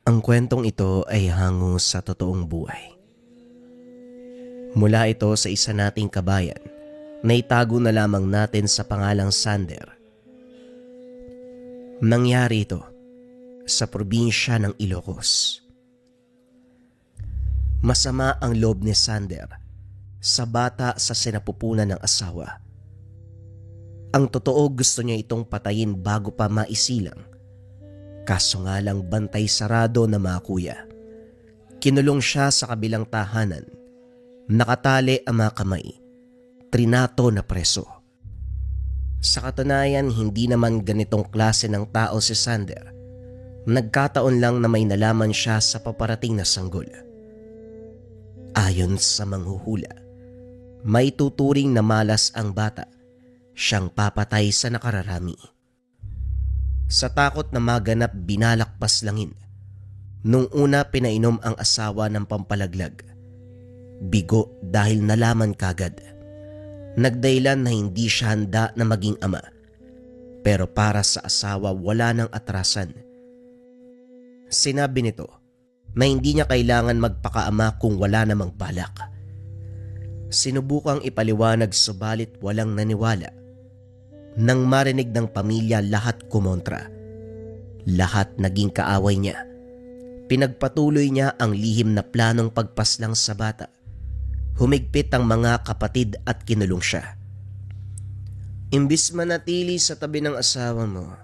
Ang kwentong ito ay hango sa totoong buhay. Mula ito sa isa nating kabayan na itago na lamang natin sa pangalang Sander. Nangyari ito sa probinsya ng Ilocos. Masama ang loob ni Sander sa bata sa sinapupunan ng asawa. Ang totoo, gusto niya itong patayin bago pa maisilang. Kaso nga lang, bantay sarado na mga kuya. Kinulong siya sa kabilang tahanan. Nakatali ang mga kamay. Trinato na preso. Sa katunayan, hindi naman ganitong klase ng tao si Sander. Nagkataon lang na may nalaman siya sa paparating na sanggol. Ayon sa manghuhula, may tuturing na malas ang bata. Siyang papatay sa nakararami. Sa takot na maganap, binalakpas langin. Nung una, pinainom ang asawa ng pampalaglag. Bigo dahil nalaman kagad. Nagdahilan na hindi siya handa na maging ama. Pero para sa asawa, wala nang atrasan. Sinabi nito na hindi niya kailangan magpakaama kung wala namang balak. Sinubukang ipaliwanag subalit walang naniwala. Nang marinig ng pamilya, lahat kumontra. Lahat naging kaaway niya. Pinagpatuloy niya ang lihim na planong pagpaslang sa bata. Humigpit ang mga kapatid at kinulong siya. Imbis manatili sa tabi ng asawa mo,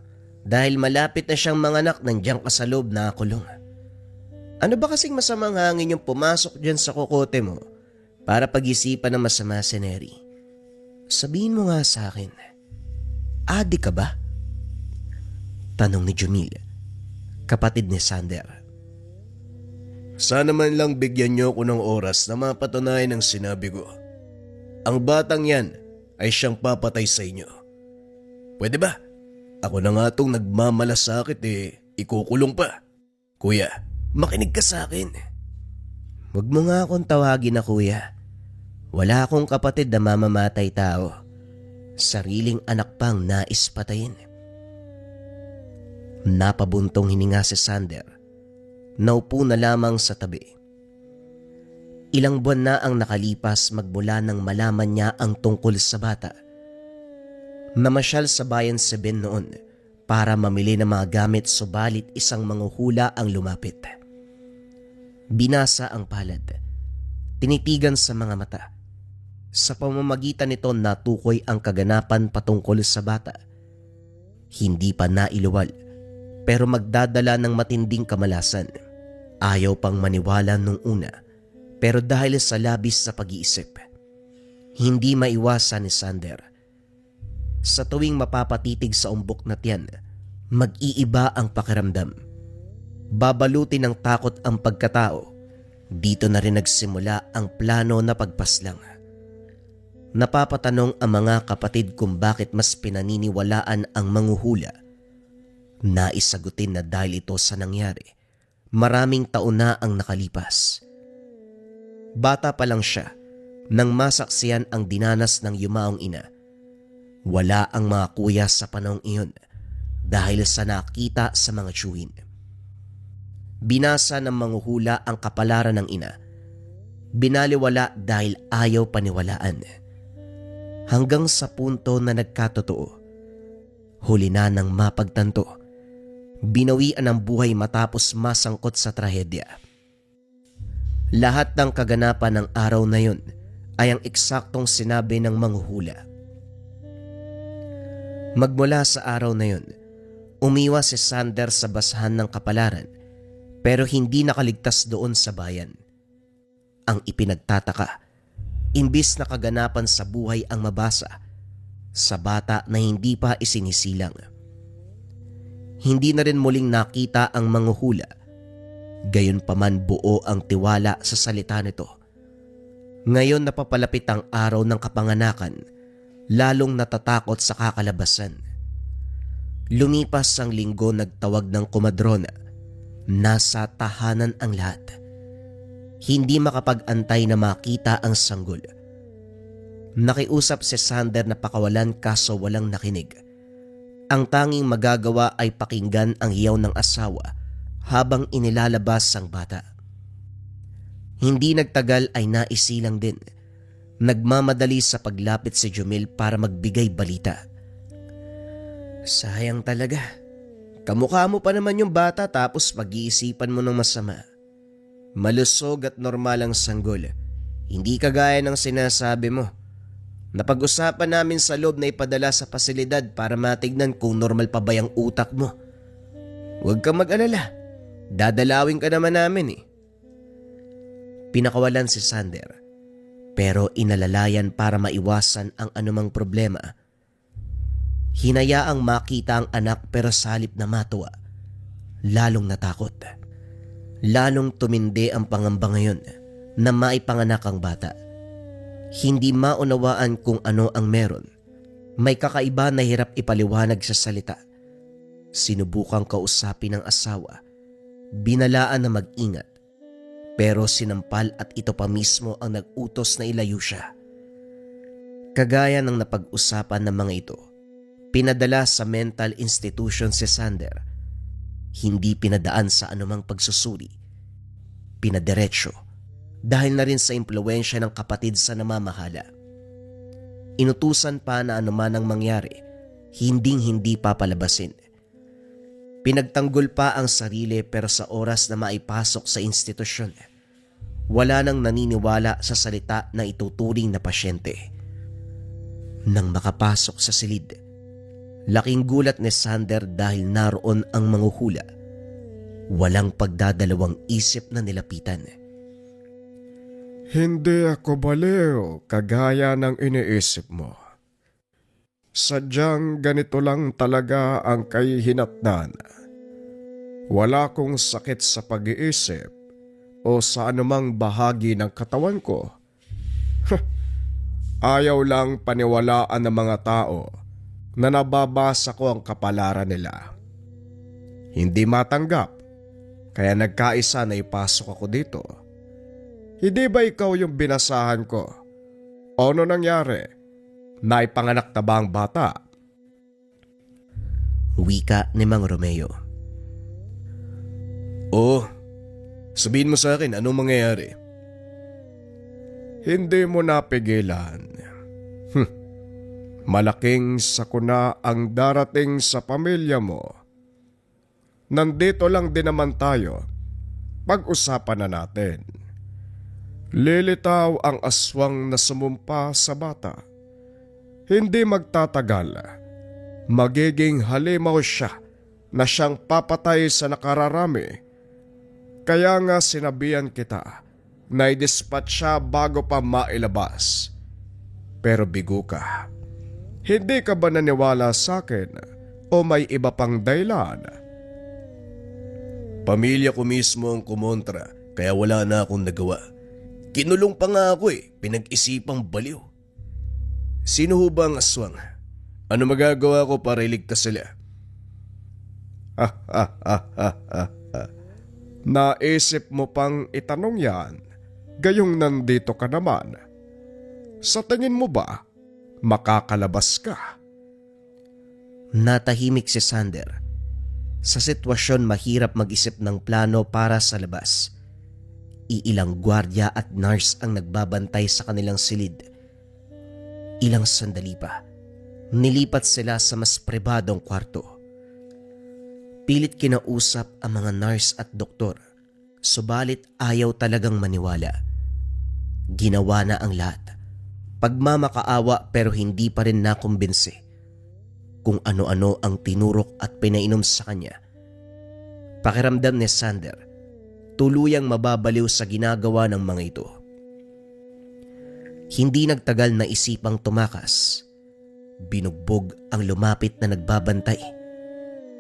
dahil malapit na siyang manganak, nandiyan ka sa loob na kulong. Ano ba kasing masamang hangin yung pumasok dyan sa kokote mo para pag-isipan ng masama si Neri? Sabihin mo nga sa akin, adik ka ba? Tanong ni Jumil, kapatid ni Sander. Sana man lang bigyan niyo ko ng oras na mapatunayan ang sinabi ko. Ang batang yan ay siyang papatay sa inyo. Pwede ba? Ako na nga itong nagmamalasakit ikukulong pa. Kuya, makinig ka sa akin. Huwag mo nga akong tawagin na kuya. Wala akong kapatid na mamamatay tao. Sariling anak pang nais patayin. Napabuntong hininga si Sander. Naupo na lamang sa tabi. Ilang buwan na ang nakalipas magmula nang malaman niya ang tungkol sa bata. Namasyal sa bayan si Ben noon para mamili ng mga gamit, subalit isang manghuhula ang lumapit. Binasa ang palad. Tinitigan sa mga mata. Sa pamamagitan nito natukoy ang kaganapan patungkol sa bata. Hindi pa nailuwal, pero magdadala ng matinding kamalasan. Ayaw pang maniwala nung una, pero dahil sa labis sa pag-iisip, hindi maiwasan ni Sander. Sa tuwing mapapatitig sa umbok na tiyan, mag-iiba ang pakiramdam. Babalutin ng takot ang pagkatao. Dito na rin nagsimula ang plano na pagpaslang. Napapatanong ang mga kapatid kung bakit mas pinaniniwalaan ang manghuhula. Naisagutin na dahil ito sa nangyari. Maraming taon na ang nakalipas. Bata pa lang siya nang masaksiyan ang dinanas ng yumaong ina. Wala ang mga kuya sa panahong iyon dahil sa nakita sa mga tiyuhin. Binasa ng manghuhula ang kapalaran ng ina. Binaliwala dahil ayaw paniwalaan. Hanggang sa punto na nagkatotoo. Huli na ng mapagtanto. Binawian ang buhay matapos masangkot sa trahedya. Lahat ng kaganapan ng araw na yun ay ang eksaktong sinabi ng manghuhula. Magmula sa araw na yun, umiwas si Sander sa basahan ng kapalaran pero hindi nakaligtas doon sa bayan. Ang ipinagtataka, imbis na kaganapan sa buhay ang mabasa, sa bata na hindi pa isinisilang. Hindi na rin muling nakita ang manghuhula. Gayunpaman buo ang tiwala sa salita nito. Ngayon napapalapit ang araw ng kapanganakan, lalong natatakot sa kakalabasan. Lumipas ang linggo, nagtawag ng komadrona. Nasa tahanan ang lahat. Hindi makapag-antay na makita ang sanggol. Nakiusap si Sander na pakawalan kaso walang nakinig. Ang tanging magagawa ay pakinggan ang hiyaw ng asawa habang inilalabas ang bata. Hindi nagtagal ay naisilang din. Nagmamadali sa paglapit si Jumil para magbigay balita. Sayang talaga. Kamukha mo pa naman yung bata tapos pag-iisipan mo ng masama. Malusog at normal ang sanggol. Hindi kagaya ng sinasabi mo. Napag-usapan namin sa loob na ipadala sa pasilidad para matignan kung normal pa ba yung utak mo. Huwag kang mag-alala. Dadalawin ka naman namin eh. Pinakawalan si Sander, pero inalalayan para maiwasan ang anumang problema. Hinayaang makita ang anak pero salip na matuwa. Lalong natakot. Lalong tumindi ang pangamba ngayon na maipanganak ang bata. Hindi maunawaan kung ano ang meron. May kakaiba na hirap ipaliwanag sa salita. Sinubukang kausapin ng asawa. Binalaan na mag-ingat. Pero sinampal at ito pa mismo ang nag-utos na ilayo siya. Kagaya ng napag-usapan ng mga ito, pinadala sa mental institution si Sander. Hindi pinadaan sa anumang pagsusuri. Pinadiretso dahil na rin sa impluwensya ng kapatid sa namamahala. Inutusan pa na anuman ang mangyari, hinding-hindi papalabasin. Pinagtanggol pa ang sarili pero sa oras na maipasok sa institusyon, wala nang naniniwala sa salita na ituturing na pasyente. Nang makapasok sa silid, laking gulat ni Sander dahil naroon ang manghuhula. Walang pagdadalawang isip na nilapitan. Hindi ako baliw kagaya ng iniisip mo. Sadyang ganito lang talaga ang kahihinatnan. Wala akong sakit sa pag-iisip o sa anumang bahagi ng katawan ko. Ayaw lang paniwalaan ng mga tao na nababasa ko ang kapalaran nila. Hindi matanggap, kaya nagkaisa na ipasok ako dito. Hindi ba ikaw yung binasahan ko? O ano nangyari? Naipanganak na ba ang bata? Wika ni Mang Romeo. Oo, sabihin mo sa akin anong mangyayari. Hindi mo napigilan. Malaking sakuna ang darating sa pamilya mo. Nandito lang din naman tayo. Pag-usapan na natin. Lilitaw ang aswang na sumumpa sa bata. Hindi magtatagal. Magiging halimaw siya na siyang papatay sa nakararami. Kaya nga sinabihan kita na i-dispatch siya bago pa mailabas. Pero bigo ka. Hindi ka ba naniwala sa akin o may iba pang dahilan? Pamilya ko mismo ang kumontra kaya wala na akong nagawa. Kinulong pa nga ako pinag-isipang baliw. Sino ho ba ang aswang? Ano magagawa ko para iligtas sila? Naisip mo pang itanong yan, gayong nandito ka naman. Sa tingin mo ba, makakalabas ka? Natahimik si Sander. Sa sitwasyon mahirap mag-isip ng plano para sa labas. Iilang gwardiya at nurse ang nagbabantay sa kanilang silid. Ilang sandali pa, nilipat sila sa mas pribadong kwarto. Pilit kinausap ang mga nurse at doktor, subalit ayaw talagang maniwala. Ginawa na ang lahat. Pagmamakaawa pero hindi pa rin nakumbinsi. Kung ano-ano ang tinurok at pinainom sa kanya. Pakiramdam ni Sander, tuluyang mababaliw sa ginagawa ng mga ito. Hindi nagtagal na isipang tumakas. Binugbog ang lumapit na nagbabantay.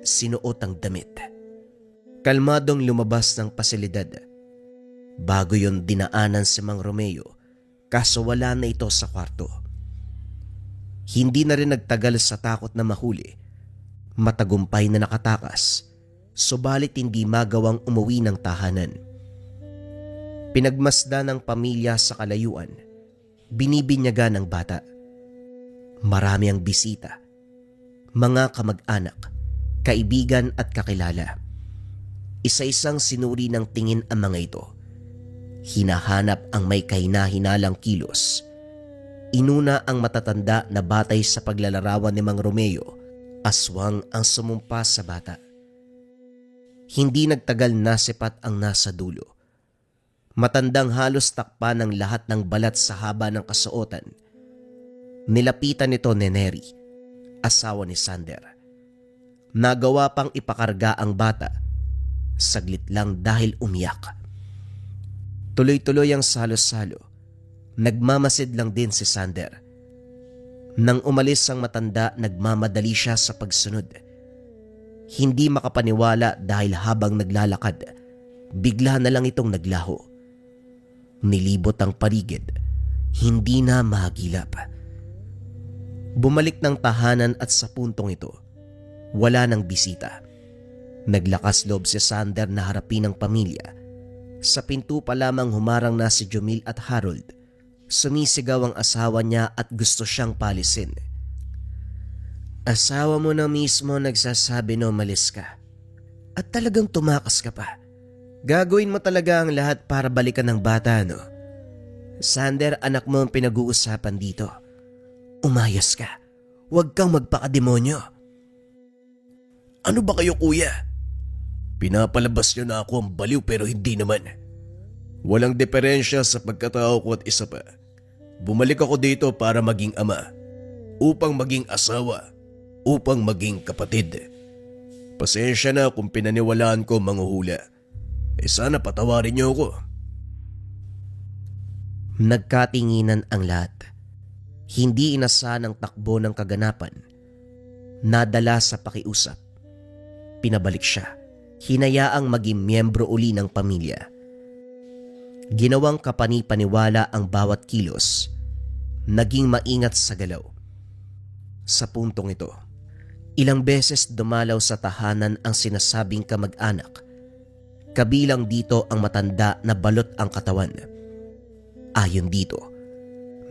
Sinuot ang damit. Kalmadong lumabas ng pasilidad. Bago yon dinaanan si Mang Romeo, kaso wala na ito sa kwarto. Hindi na rin nagtagal sa takot na mahuli. Matagumpay na nakatakas, subalit hindi magawang umuwi ng tahanan. Pinagmasda ng pamilya sa kalayuan. Binibinyagan ang bata. Marami ang bisita. Mga kamag-anak, kaibigan at kakilala. Isa-isang sinuri ng tingin ang mga ito. Hinahanap ang may kahina-hinalang kilos. Inuna ang matatanda na batay sa paglalarawan ni Mang Romeo. Aswang ang sumumpa sa bata. Hindi nagtagal nasipat ang nasa dulo. Matandang halos takpan ng lahat ng balat sa haba ng kasuotan. Nilapitan nito ni Neri, asawa ni Sander. Nagawa pang ipakarga ang bata. Saglit lang dahil umiyak. Tuloy-tuloy ang salo-salo. Nagmamasid lang din si Sander. Nang umalis ang matanda, nagmamadali siya sa pagsunod. Hindi makapaniwala dahil habang naglalakad, bigla na lang itong naglaho. Nilibot ang paligid. Hindi na mahagilap. Bumalik ng tahanan at sa puntong ito, wala nang bisita. Naglakas loob si Sander na harapin ang pamilya. Sa pinto pa lamang humarang na si Jumil at Harold. Sumisigaw ang asawa niya at gusto siyang palisin. Asawa mo na mismo nagsasabi na umalis ka. At talagang tumakas ka pa. Gagawin mo talaga ang lahat para balikan ng bata, no? Sander, anak mo ang pinag-uusapan dito. Umayos ka. Huwag kang magpakademonyo. Ano ba kayo, kuya? Pinapalabas niyo na ako ang baliw pero hindi naman. Walang diferensya sa pagkatao ko at isa pa. Bumalik ako dito para maging ama. Upang maging asawa. Upang maging kapatid. Pasensya na kung pinaniwalaan ko manghuhula. Sana patawarin niyo ako. Nagkatinginan ang lahat. Hindi inasahan ang takbo ng kaganapan. Nadala sa pakiusap. Pinabalik siya. Hinayaang maging miyembro uli ng pamilya. Ginawang kapani-paniwala ang bawat kilos. Naging maingat sa galaw. Sa puntong ito, ilang beses dumalaw sa tahanan ang sinasabing kamag-anak. Kabilang dito ang matanda na balot ang katawan. Ayon dito,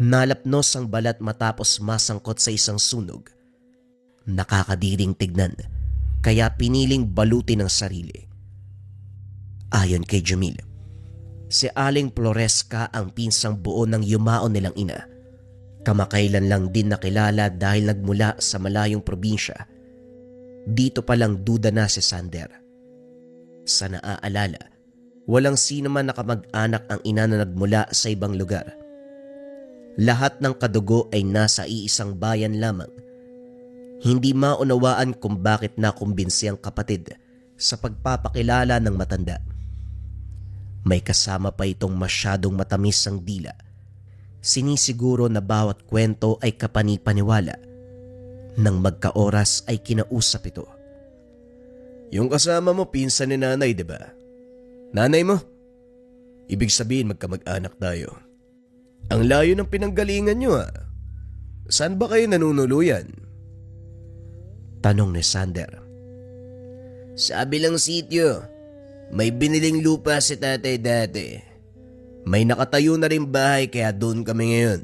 nalapnos ang balat matapos masangkot sa isang sunog. Nakakadiring tignan, kaya piniling balutin ang sarili. Ayon kay Jumil, si Aling Floresca ang pinsang buo ng yumaon nilang ina. Kamakailan lang din nakilala dahil nagmula sa malayong probinsya. Dito palang duda na si Sander. Sa naaalala, walang sino man nakamag-anak ang ina na nagmula sa ibang lugar. Lahat ng kadugo ay nasa iisang bayan lamang. Hindi maunawaan kung bakit nakumbinsi ang kapatid sa pagpapakilala ng matanda. May kasama pa itong masyadong matamis ang dila. Sinisiguro na bawat kwento ay kapani-paniwala. Nang magkaoras ay kinausap ito. Yung kasama mo pinsan ni nanay, di ba? Nanay mo? Ibig sabihin magkamag-anak tayo. Ang layo ng pinanggalingan nyo ah. Saan ba kayo nanunuluyan? Tanong ni Sander. Sabi lang sityo, may biniling lupa si tatay dati. May nakatayo na rin bahay kaya doon kami ngayon.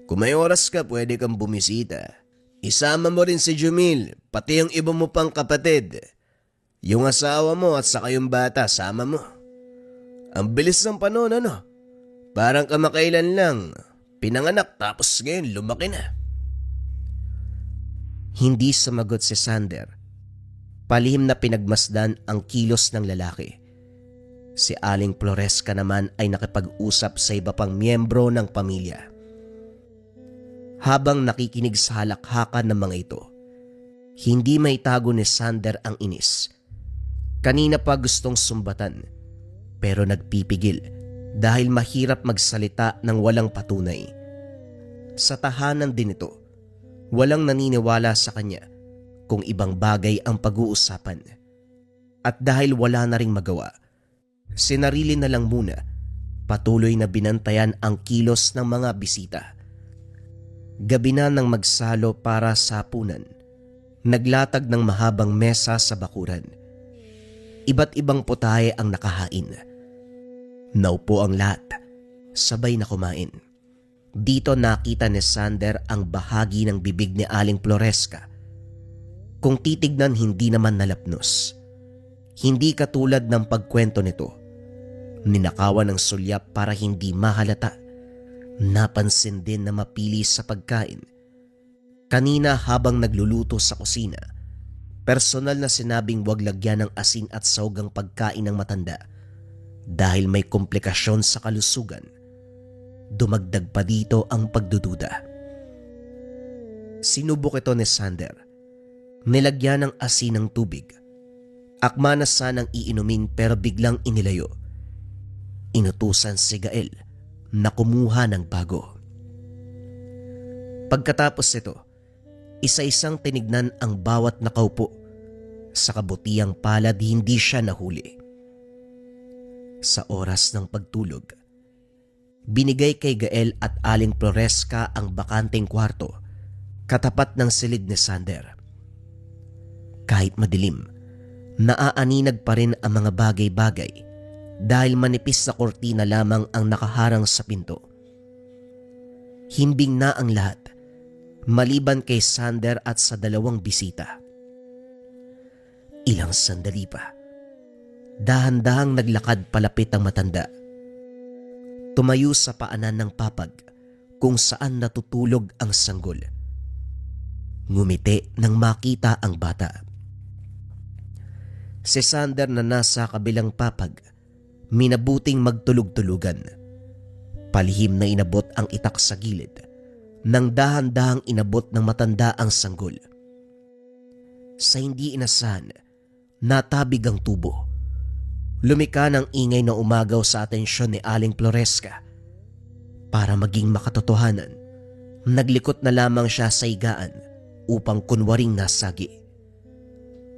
Kung may oras ka pwede kang bumisita. Isama mo rin si Jumil, pati yung iba mo pang kapatid. Yung asawa mo at saka yung bata, sama mo. Ang bilis ng panahon, ano? Parang kamakailan lang. Pinanganak tapos ngayon lumaki na. Hindi sumagot si Sander. Palihim na pinagmasdan ang kilos ng lalaki. Si Aling Floresca naman ay nakipag-usap sa iba pang miyembro ng pamilya. Habang nakikinig sa halakhakan ng mga ito, hindi maitago ni Sander ang inis. Kanina pa gustong sumbatan, pero nagpipigil dahil mahirap magsalita ng walang patunay. Sa tahanan din ito, walang naniniwala sa kanya kung ibang bagay ang pag-uusapan. At dahil wala na ring magawa, sinarili na lang muna, patuloy na binantayan ang kilos ng mga bisita. Gabi na nang magsalo para sa hapunan, naglatag ng mahabang mesa sa bakuran. Iba't ibang putahe ang nakahain. Naupo ang lahat, sabay na kumain. Dito nakita ni Sander ang bahagi ng bibig ni Aling Floresca. Kung titignan, hindi naman nalapnos. Hindi katulad ng pagkwento nito. Ninakawan ng sulyap para hindi mahalata. Napansin din na mapili sa pagkain. Kanina habang nagluluto sa kusina, personal na sinabing huwag lagyan ng asin at sahog ang pagkain ng matanda dahil may komplikasyon sa kalusugan. Dumagdag pa dito ang pagdududa. Sinubok ito ni Sander. Nilagyan ng asin ng tubig. Akma na sanang iinumin pero biglang inilayo. Inutusan si Gael na kumuha ng bago. Pagkatapos nito, isa-isang tinignan ang bawat nakaupo. Sa kabutiang palad hindi siya nahuli. Sa oras ng pagtulog, binigay kay Gael at Aling Floresca ang bakanteng kwarto katapat ng silid ni Sander. Kahit madilim, naaaninag pa rin ang mga bagay-bagay dahil manipis na kortina lamang ang nakaharang sa pinto. Himbing na ang lahat, maliban kay Sander at sa dalawang bisita. Ilang sandali pa, dahan-dahang naglakad palapit ang matanda. Tumayo sa paanan ng papag kung saan natutulog ang sanggol. Ngumiti nang makita ang bata. Si Sander na nasa kabilang papag, minabuting magtulog-tulugan. Palihim na inabot ang itak sa gilid, nang dahan-dahang inabot ng matanda ang sanggol. Sa hindi inasahan, natabig ang tubo. Lumika ng ingay na umagaw sa atensyon ni Aling Floresca. Para maging makatotohanan, naglikot na lamang siya sa higaan upang kunwaring nasagi.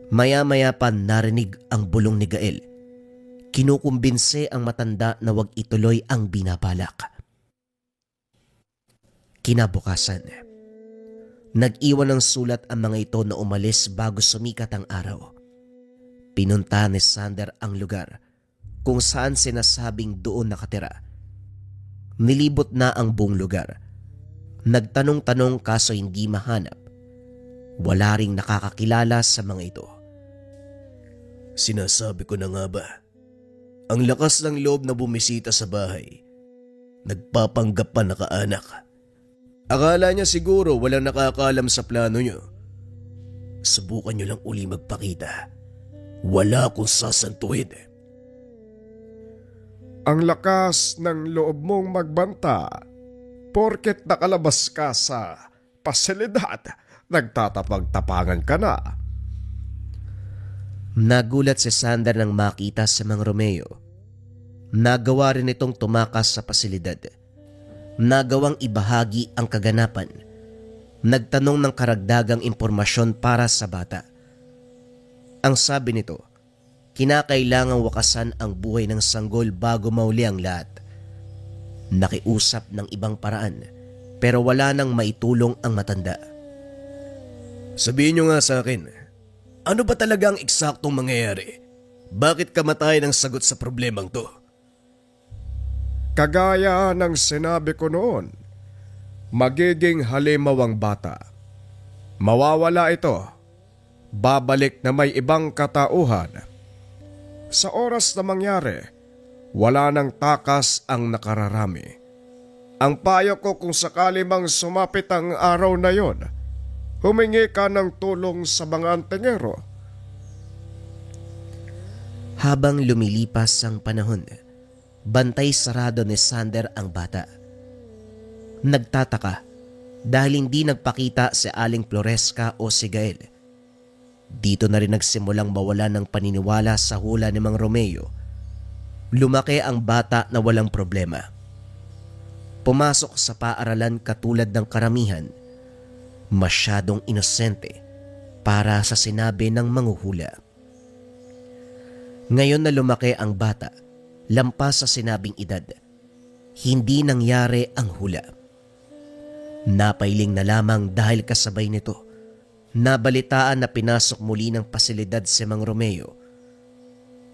Maya-maya pa narinig ang bulong ni Gael. Kinukumbinse ang matanda na wag ituloy ang binabalak. Kinabukasan, nag-iwan ng sulat ang mga ito na umalis bago sumikat ang araw. Pinunta ni Sander ang lugar kung saan sinasabing doon nakatira. Nilibot na ang buong lugar. Nagtanong-tanong kaso hindi mahanap. Wala ring nakakakilala sa mga ito. Sinasabi ko na nga ba? Ang lakas ng loob na bumisita sa bahay. Nagpapanggap pa na kaanak. Akala niya siguro walang nakakaalam sa plano niyo. Subukan niyo lang uli magpakita. Wala akong sasantuhin. Ang lakas ng loob mong magbanta. Porket nakalabas ka sa pasilidad, nagtatapag-tapangan ka na. Nagulat si Sander nang makita si Mang Romeo. Nagawa rin itong tumakas sa pasilidad. Nagawang ibahagi ang kaganapan. Nagtanong ng karagdagang impormasyon para sa bata. Ang sabi nito, kinakailangang wakasan ang buhay ng sanggol bago mauli ang lahat. Nakiusap ng ibang paraan pero wala nang maitulong ang matanda. Sabihin niyo nga sa akin, ano ba talaga ang eksaktong mangyayari? Bakit kamatayan ang sagot sa problemang to? Kagaya ng sinabi ko noon, magiging halimaw ang bata. Mawawala ito. Babalik na may ibang katauhan. Sa oras na mangyari, wala nang takas ang nakararami. Ang payo ko kung sakali mang sumapit ang araw na yon, humingi ka ng tulong sa mga antingero. Habang lumilipas ang panahon, bantay sarado ni Sander ang bata. Nagtataka dahil hindi nagpakita si Aling Floresca o si Gael. Dito na rin nagsimulang mawala ng paniniwala sa hula ni Mang Romeo. Lumaki ang bata na walang problema. Pumasok sa paaralan katulad ng karamihan. Masyadong inosente para sa sinabi ng manghuhula. Ngayon na lumaki ang bata, lampas sa sinabing edad, hindi nangyari ang hula. Napailing na lamang dahil kasabay nito, nabalitaan na pinasok muli ng pasilidad si Mang Romeo.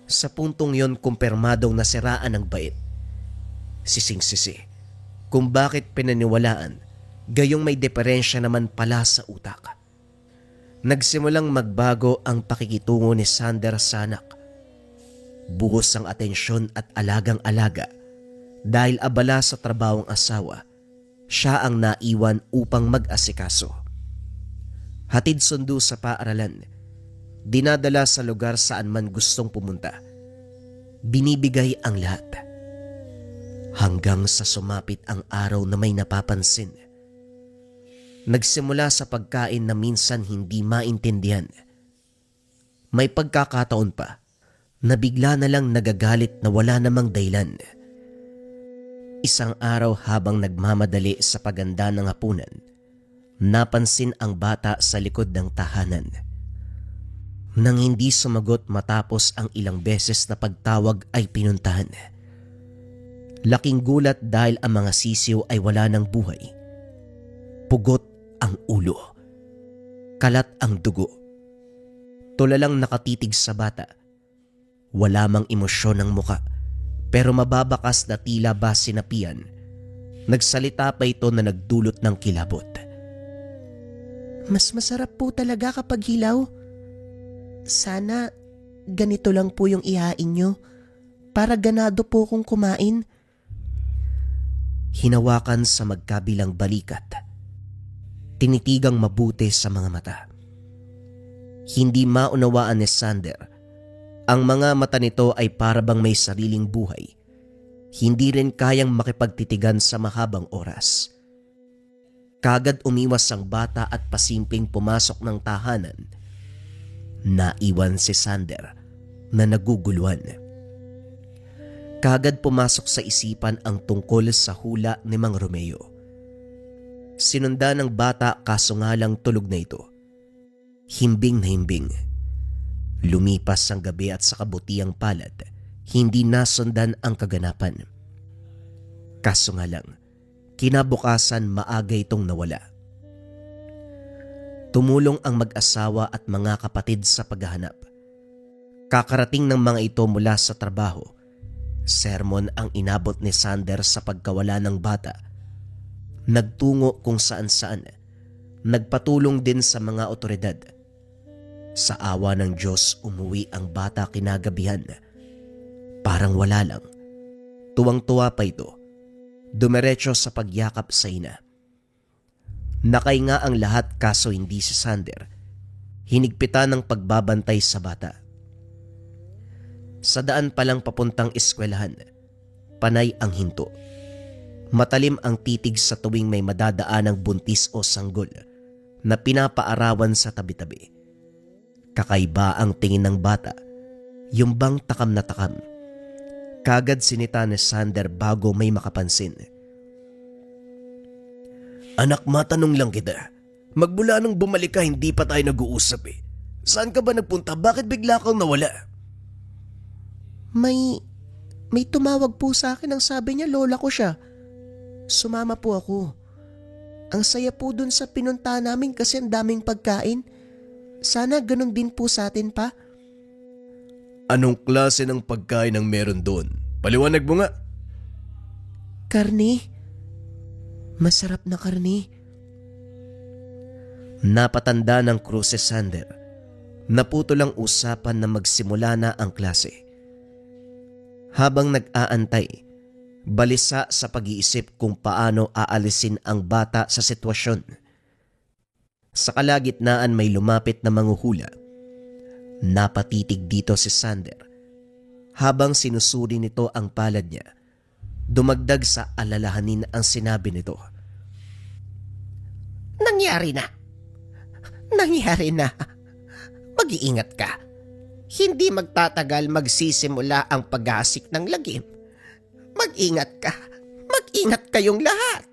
Sa puntong yon kumpirmadong nasiraan ang bait. Sising-sisi kung bakit pinaniwalaan, gayong may diferensya naman pala sa utak. Nagsimulang magbago ang pakikitungo ni Sander sa anak. Buhos ang atensyon at alagang-alaga dahil abala sa trabahong asawa, siya ang naiwan upang mag-asikaso. Hatid sundo sa paaralan, dinadala sa lugar saan man gustong pumunta. Binibigay ang lahat. Hanggang sa sumapit ang araw na may napapansin. Nagsimula sa pagkain na minsan hindi maintindihan. May pagkakataon pa na bigla na lang nagagalit na wala namang dahilan. Isang araw habang nagmamadali sa paganda ng hapunan, napansin ang bata sa likod ng tahanan. Nang hindi sumagot matapos ang ilang beses na pagtawag ay pinuntahan. Laking gulat dahil ang mga sisiw ay wala ng buhay. Pugot ang ulo. Kalat ang dugo. Tulalang nakatitig sa bata. Wala mang emosyon ng muka, pero mababakas na tila ba sinapian. Nagsalita pa ito na nagdulot ng kilabot. Mas masarap po talaga kapag hilaw. Sana ganito lang po yung ihain nyo para ganado po kong kumain. Hinawakan sa magkabilang balikat. Tinitigang mabuti sa mga mata. Hindi maunawaan ni Sander. Ang mga mata nito ay parabang may sariling buhay. Hindi rin kayang makipagtitigan sa mahabang oras. Kagad umiwas ang bata at pasimpleng pumasok ng tahanan. Naiwan si Sander na naguguluhan. Kagad pumasok sa isipan ang tungkol sa hula ni Mang Romeo. Sinunda ng bata kaso nga lang tulog na ito. Himbing na himbing. Lumipas ang gabi at sa kabutiang palad, hindi nasundan ang kaganapan. Kaso nga lang, kinabukasan maaga itong nawala. Tumulong ang mag-asawa at mga kapatid sa paghahanap. Kakarating ng mga ito mula sa trabaho. Sermon ang inabot ni Sander sa pagkawala ng bata. Nagtungo kung saan-saan. Nagpatulong din sa mga otoridad. Sa awa ng Diyos, umuwi ang bata kinagabihan. Parang wala lang. Tuwang-tuwa pa ito. Dumiretso sa pagyakap sa ina. Nakainga ang lahat kaso hindi si Sander. Hinigpitan ng pagbabantay sa bata. Sa daan palang papuntang eskwelahan, panay ang hinto. Matalim ang titig sa tuwing may madadaan ng buntis o sanggol na pinapaarawan sa tabi-tabi. Kakaiba ang tingin ng bata, yung bang takam na takam. Kagad sinita ni Sander bago may makapansin. Anak, matanong lang kita. Magmula nung bumalik ka, hindi pa tayo nag-uusap eh. Saan ka ba nagpunta? Bakit bigla kang nawala? May tumawag po sa akin ang sabi niya lola ko siya. Sumama po ako. Ang saya po dun sa pinunta namin kasi ang daming pagkain. Sana ganun din po sa atin pa. Anong klase ng pagkain ang meron doon? Paliwanag mo nga. Karne. Masarap na karne. Napatanda ng krus si Sander. Naputol ang usapan na magsimula na ang klase. Habang nag-aantay, balisa sa pag-iisip kung paano aalisin ang bata sa sitwasyon. Sa kalagitnaan may lumapit na manghuhula. Napatitig dito si Sander. Habang sinusuri nito ang palad niya, dumagdag sa alalahanin ang sinabi nito. Nangyari na. Nangyari na. Mag-iingat ka. Hindi magtatagal magsisimula ang pag-aasik ng lagim. Mag-ingat ka. Mag-ingat kayong lahat.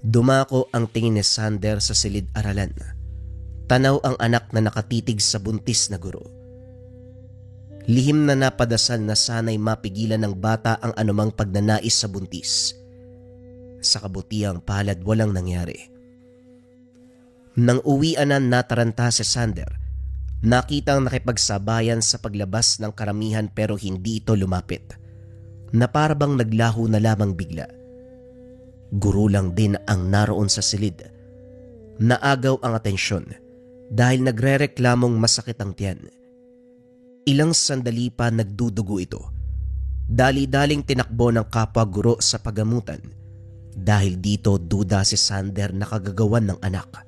Dumako ang tingin ni Sander sa silid-aralan. Tanaw ang anak na nakatitig sa buntis na guro. Lihim na napadasal na sana'y mapigilan ng bata ang anumang pagnanais sa buntis. Sa kabutiang palad walang nangyari. Nang uwian na nataranta si Sander, nakitang nakipagsabayan sa paglabas ng karamihan pero hindi ito lumapit. Na parabang naglaho na lamang bigla. Guro lang din ang naroon sa silid. Naagaw ang atensyon dahil nagrereklamong masakit ang tiyan. Ilang sandali pa nagdudugo ito. Dali-daling tinakbo ng kapwa guro sa pagamutan dahil dito duda si Sander na kagagawan ng anak.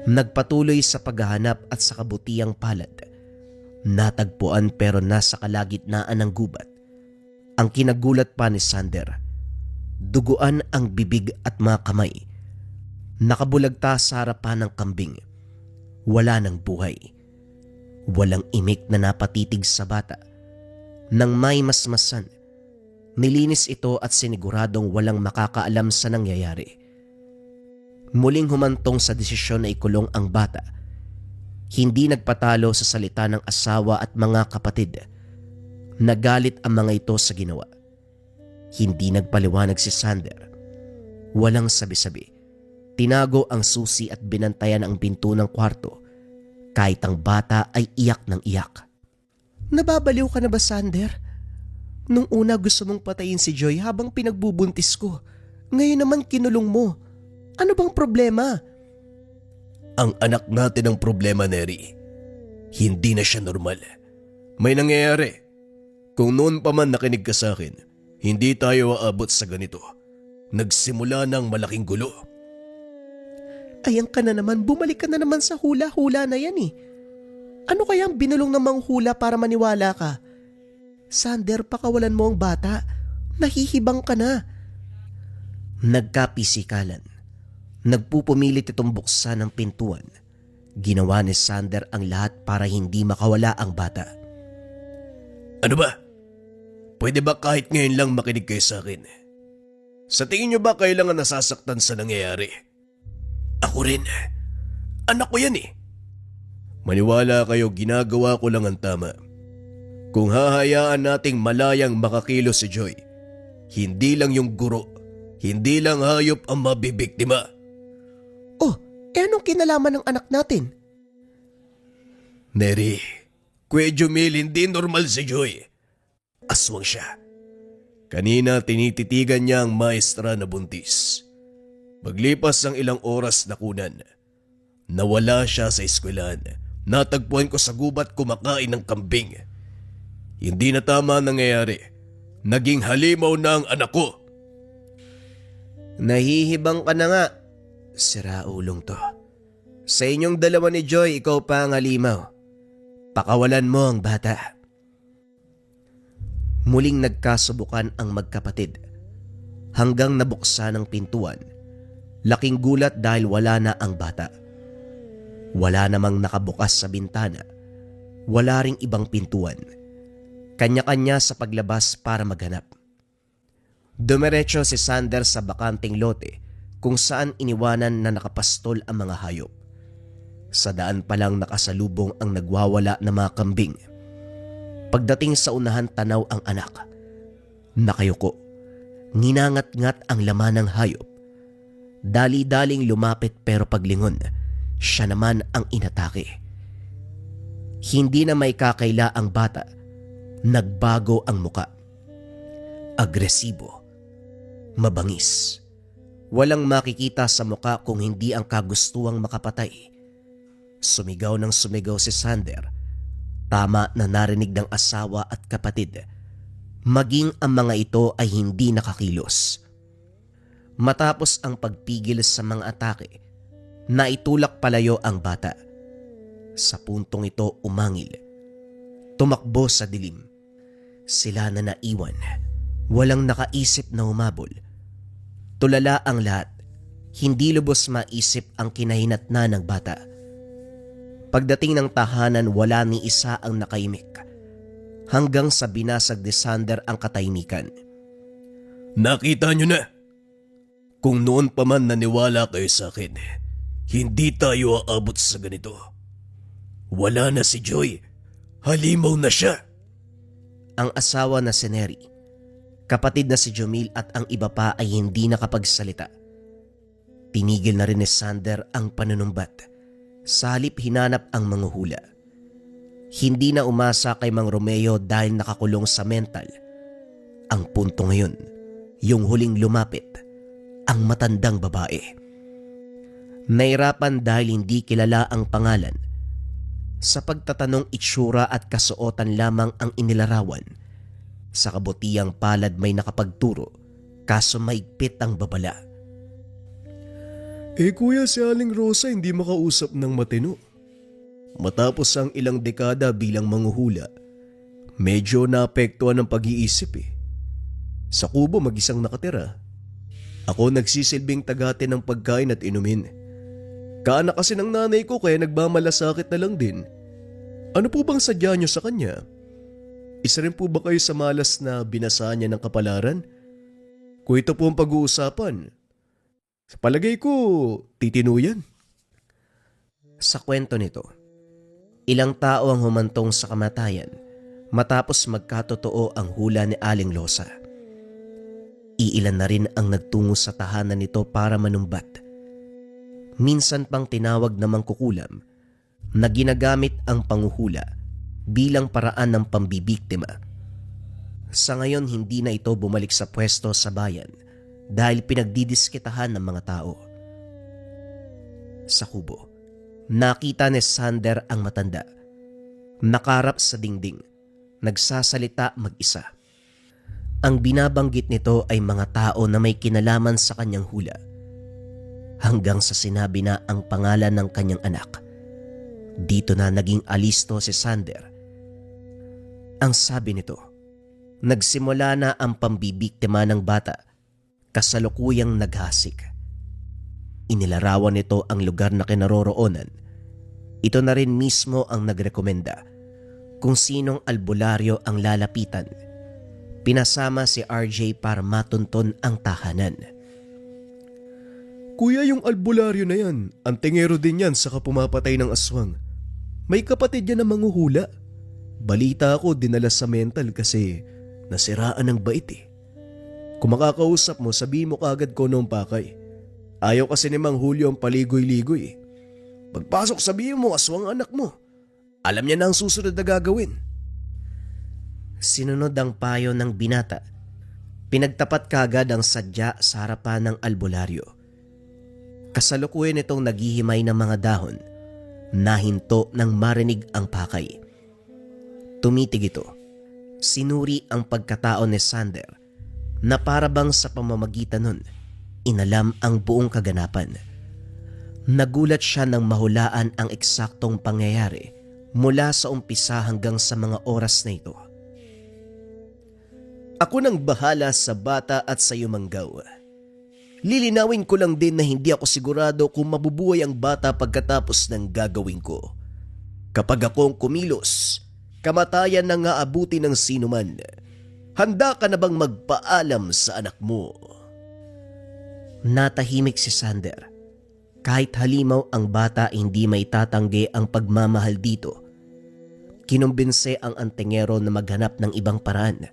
Nagpatuloy sa paghahanap at sa kabutiang palad. Natagpuan pero nasa kalagitnaan ng gubat. Ang kinagulat pa ni Sander, duguan ang bibig at mga kamay. Nakabulagta sa harapan ng kambing. Wala ng buhay. Walang imik na napatitig sa bata. Nang may masmasan, nilinis ito at siniguradong walang makakaalam sa nangyayari. Muling humantong sa desisyon na ikulong ang bata. Hindi nagpatalo sa salita ng asawa at mga kapatid. Nagalit ang mga ito sa ginawa. Hindi nagpaliwanag si Sander. Walang sabi-sabi. Tinago ang susi at binantayan ang pinto ng kwarto. Kahit ang bata ay iyak ng iyak. Nababaliw ka na ba, Sander? Nung una gusto mong patayin si Joy habang pinagbubuntis ko. Ngayon naman kinulong mo. Ano bang problema? Ang anak natin ang problema, Neri. Hindi na siya normal. May nangyayari. Kung noon pa man nakinig ka sa akin, hindi tayo aabot sa ganito. Nagsimula ng malaking gulo. Ayan ka na naman, bumalik ka na naman sa hula-hula na yan eh. Ano kaya ang binulong ng manghula para maniwala ka? Sander, pakawalan mo ang bata. Nahihibang ka na. Nagkapisikalan. Nagpupumilit itong buksan ang pintuan. Ginawa ni Sander ang lahat para hindi makawala ang bata. Ano ba? Pwede ba kahit ngayon lang makinig kayo sa akin? Sa tingin nyo ba kailangan nasasaktan sa nangyayari? Ako rin. Anak ko yan eh. Maniwala kayo, ginagawa ko lang ang tama. Kung hahayaan nating malayang makakilo si Joy, hindi lang yung guro, hindi lang hayop ang mabibiktima. Oh, anong kinalaman ng anak natin? Neri, Kuya Jumil, hindi normal si Joy. Aswang siya. Kanina tinititigan niya ang maestra na buntis. Paglipas ng ilang oras na kunan, nawala siya sa eskwelahan. Natagpuan ko sa gubat kumakain ng kambing. Hindi na tama ang nangyayari. Naging halimaw na ang anak ko. Nahihibang ka na nga. Siraulong to. Sa inyong dalawa ni Joy, ikaw pa ang halimaw. Pakawalan mo ang bata. Muling nagkasubukan ang magkapatid. Hanggang nabuksan ang pintuan. Laking gulat dahil wala na ang bata. Wala namang nakabukas sa bintana. Wala ring ibang pintuan. Kanya-kanya sa paglabas para maghanap. Dumiretso si Sander sa bakanting lote kung saan iniwanan na nakapastol ang mga hayop. Sa daan pa lang nakasalubong ang nagwawala na mga kambing. Pagdating sa unahan tanaw ang anak. Nakayuko. Nginangat-ngat ang laman ng hayop. Dali-daling lumapit pero paglingon, siya naman ang inatake. Hindi na may kakaila ang bata. Nagbago ang muka. Agresibo. Mabangis. Walang makikita sa muka kung hindi ang kagustuang makapatay. Sumigaw ng sumigaw si Sander. Tama na narinig ng asawa at kapatid. Maging ang mga ito ay hindi nakakilos. Matapos ang pagpigil sa mga atake, naitulak palayo ang bata. Sa puntong ito umangil. Tumakbo sa dilim. Sila na naiwan. Walang nakaisip na humabol. Tulala ang lahat. Hindi lubos maisip ang kinahinatnan ng bata. Pagdating ng tahanan, wala ni isa ang nakaimik. Hanggang sa binasag ni Sander ang katahimikan. Nakita nyo na? Kung noon pa man naniwala kayo sa akin, hindi tayo aabot sa ganito. Wala na si Joy. Halimaw na siya. Ang asawa na si Neri, kapatid na si Jumil at ang iba pa ay hindi nakapagsalita. Tinigil na rin ni Sander ang panunumbat. Sa halip hinanap ang mga hula. Hindi na umasa kay Mang Romeo dahil nakakulong sa mental. Ang punto ngayon, yung huling lumapit, ang matandang babae. Nahirapan dahil hindi kilala ang pangalan. Sa pagtatanong, itsura at kasuotan lamang ang inilarawan. Sa kabutihang palad may nakapagturo, kaso maigpit ang babala. Kuya, si Aling Rosa hindi makausap ng matino. Matapos ang ilang dekada bilang manghuhula, medyo naapektuhan ng pag-iisip Sa kubo mag-isang nakatira. Ako nagsisilbing tagate ng pagkain at inumin. Kaanak kasi ng nanay ko kaya nagmamalasakit na lang din. Ano po bang sadya niyo sa kanya? Isa rin po ba kayo sa malas na binasa niya ng kapalaran? Kung ito po ang pag-uusapan, sa palagay ko, titino yan. Sa kwento nito, ilang tao ang humantong sa kamatayan matapos magkatotoo ang hula ni Aling Rosa. Iilan na rin ang nagtungo sa tahanan nito para manumbat. Minsan pang tinawag na mangkukulam na ginagamit ang panguhula bilang paraan ng pambibiktima. Sa ngayon hindi na ito bumalik sa pwesto sa bayan dahil pinagdidiskitahan ng mga tao. Sa kubo, nakita ni Sander ang matanda. Nakarap sa dingding, nagsasalita mag-isa. Ang binabanggit nito ay mga tao na may kinalaman sa kanyang hula. Hanggang sa sinabi na ang pangalan ng kanyang anak. Dito na naging alisto si Sander. Ang sabi nito, nagsimula na ang pambibiktima ng bata, kasalukuyang naghasik. Inilarawan nito ang lugar na kinaroroonan. Ito na rin mismo ang nagrekomenda kung sinong albularyo ang lalapitan. Pinasama si RJ para matunton ang tahanan. Kuya, yung albularyo na yan, ang tingero din yan saka pumapatay ng aswang. May kapatid yan na manghuhula. Balita ako dinala sa mental kasi nasiraan ng bait Kung makakausap mo, sabihin mo kaagad ko noong pakay. Ayaw kasi ni Mang Julio ang paligoy-ligoy Pagpasok sabihin mo, aswang anak mo. Alam niya na ang susunod na gagawin. Sinunod ang payo ng binata. Pinagtapat kaagad ang sadya sa harapan ng albularyo. Kasalukuyan itong naghihimay ng mga dahon. Nahinto nang marinig ang pakay. Tumitig ito. Sinuri ang pagkatao ni Sander na parabang sa pamamagitan nun, inalam ang buong kaganapan. Nagulat siya nang mahulaan ang eksaktong pangyayari mula sa umpisa hanggang sa mga oras na ito. Ako nang bahala sa bata at sa Yumanggaw. Lilinawin ko lang din na hindi ako sigurado kung mabubuhay ang bata pagkatapos ng gagawin ko. Kapag akong kumilos, kamatayan na nga abuti ng sinuman. Handa ka na bang magpaalam sa anak mo? Natahimik si Sander. Kahit halimaw ang bata hindi may tatanggi ang pagmamahal dito. Kinumbinse ang antingero na maghanap ng ibang paraan.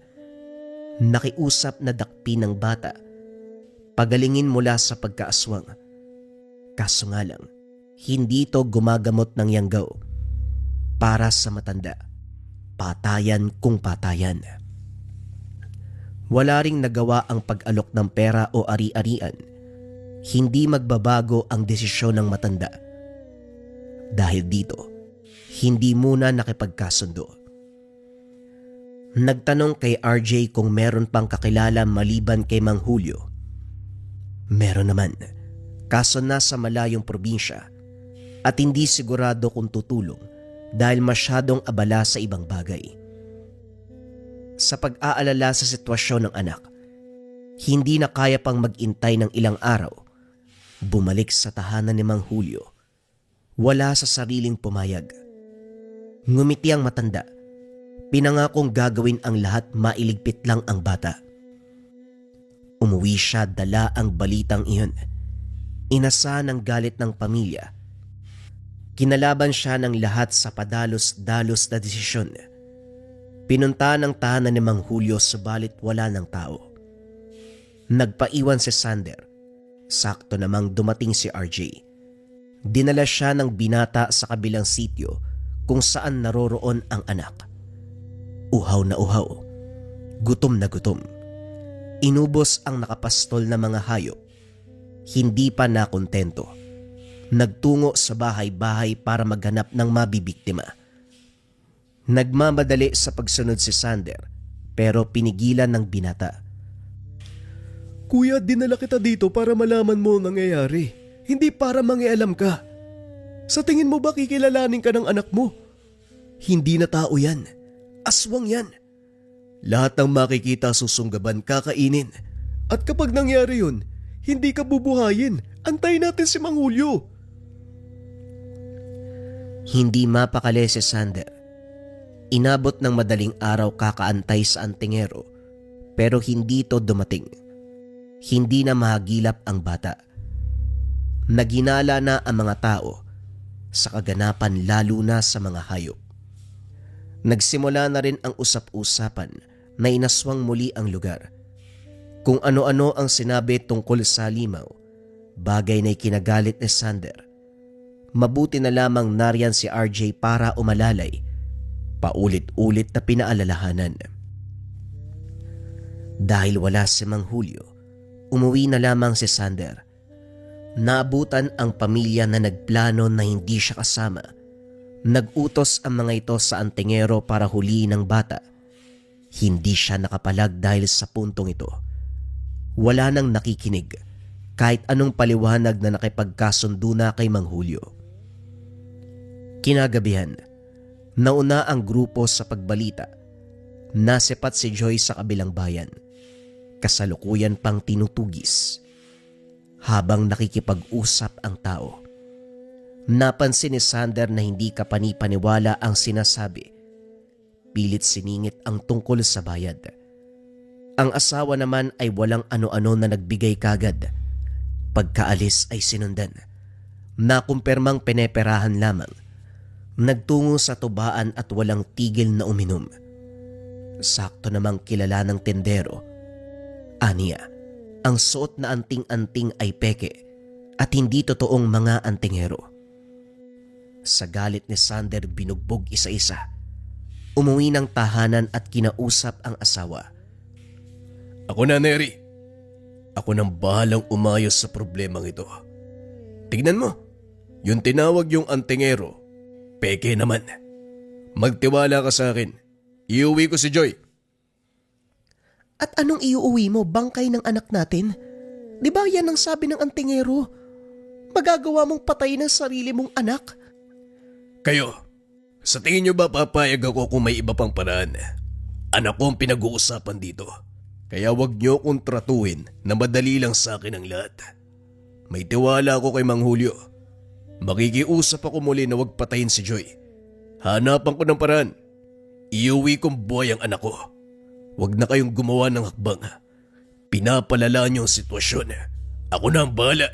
Nakiusap na dakpi ng bata. Pagalingin mula sa pagkaaswang. Kaso nga lang, hindi ito gumagamot ng yanggaw. Para sa matanda, patayan kung patayan. Wala ring nagawa ang pag-alok ng pera o ari-arian. Hindi magbabago ang desisyon ng matanda. Dahil dito, hindi muna nakipagkasundo. Nagtanong kay RJ kung meron pang kakilala maliban kay Mang Julio. Meron naman, kaso nasa malayong probinsya at hindi sigurado kung tutulong dahil masyadong abala sa ibang bagay. Sa pag-aalala sa sitwasyon ng anak, hindi na kaya pang mag-intay ng ilang araw. Bumalik sa tahanan ni Mang Julio. Wala sa sariling pumayag. Ngumiti ang matanda. Pinangakong gagawin ang lahat, mailigpit lang ang bata. Umuwi siya, dala ang balitang iyon. Inasa ng galit ng pamilya. Kinalaban siya ng lahat sa padalos-dalos na desisyon. Pinunta ng tahanan ni Mang Julio subalit wala ng tao. Nagpaiwan si Sander. Sakto namang dumating si RJ. Dinala siya ng binata sa kabilang sitio kung saan naroroon ang anak. Uhaw na uhaw. Gutom na gutom. Inubos ang nakapastol na mga hayop. Hindi pa nakontento. Nagtungo sa bahay-bahay para maghanap ng mabibiktima. Nagmamadali sa pagsunod si Sander pero pinigilan ng binata. Kuya, dinala kita dito para malaman mo ang nangyayari. Hindi para mangialam ka. Sa tingin mo ba kikilalanin ka ng anak mo? Hindi na tao yan. Aswang yan. Lahat ng makikita susunggaban kakainin. At kapag nangyari yun, hindi ka bubuhayin. Antayin natin si Mang Julio. Hindi mapakali si Sander. Inabot ng madaling araw kakaantay sa antingero pero hindi ito dumating. Hindi na mahagilap ang bata. Naginala na ang mga tao sa kaganapan lalo na sa mga hayop. Nagsimula na rin ang usap-usapan na inaswang muli ang lugar. Kung ano-ano ang sinabi tungkol sa limaw, bagay na ikinagalit ni Sander. Mabuti na lamang nariyan si RJ para umalalay. Paulit-ulit na pinaalalahanan. Dahil wala si Mang Julio, umuwi na lamang si Sander. Naabutan ang pamilya na nagplano na hindi siya kasama. Nagutos ang mga ito sa antingero para huliin ang bata. Hindi siya nakapalag dahil sa puntong ito. Wala nang nakikinig kahit anong paliwanag na nakipagkasundo na kay Mang Julio. Kinagabihan, nauna ang grupo sa pagbalita. Nasipat si Joy sa kabilang bayan. Kasalukuyan pang tinutugis. Habang nakikipag-usap ang tao, napansin ni Sander na hindi kapanipaniwala ang sinasabi. Pilit siningit ang tungkol sa bayad. Ang asawa naman ay walang ano-ano na nagbigay kagad. Pagkaalis ay sinundan. Nakumpirmang pineperahan lamang. Nagtungo sa tubaan at walang tigil na uminom. Sakto namang kilala ng tendero. Aniya, ang suot na anting-anting ay peke at hindi totoong mga antingero. Sa galit ni Sander binugbog isa-isa. Umuwi ng tahanan at kinausap ang asawa. Ako na, Neri. Ako nang bahalang umayos sa problemang ito. Tignan mo, yung tinawag yung antingero, peke naman. Magtiwala ka sa akin. Iuwi ko si Joy. At anong iuuwi mo, bangkay ng anak natin? Di ba yan ang sabi ng antingero? Magagawa mong patayin ang sarili mong anak? Kayo, sa tingin nyo ba papayag ako kung may iba pang paraan? Anak ko ang pinag-uusapan dito. Kaya wag nyo akong tratuhin na madali lang sa akin ang lahat. May tiwala ako kay Mang Julio. Makikiusap ako muli na wag patayin si Joy. Hanapan ko ng paraan. Iuwi kong buhay ang anak ko. Wag na kayong gumawa ng hakbang. Pinapalala niyo ang sitwasyon. Ako na ang bahala.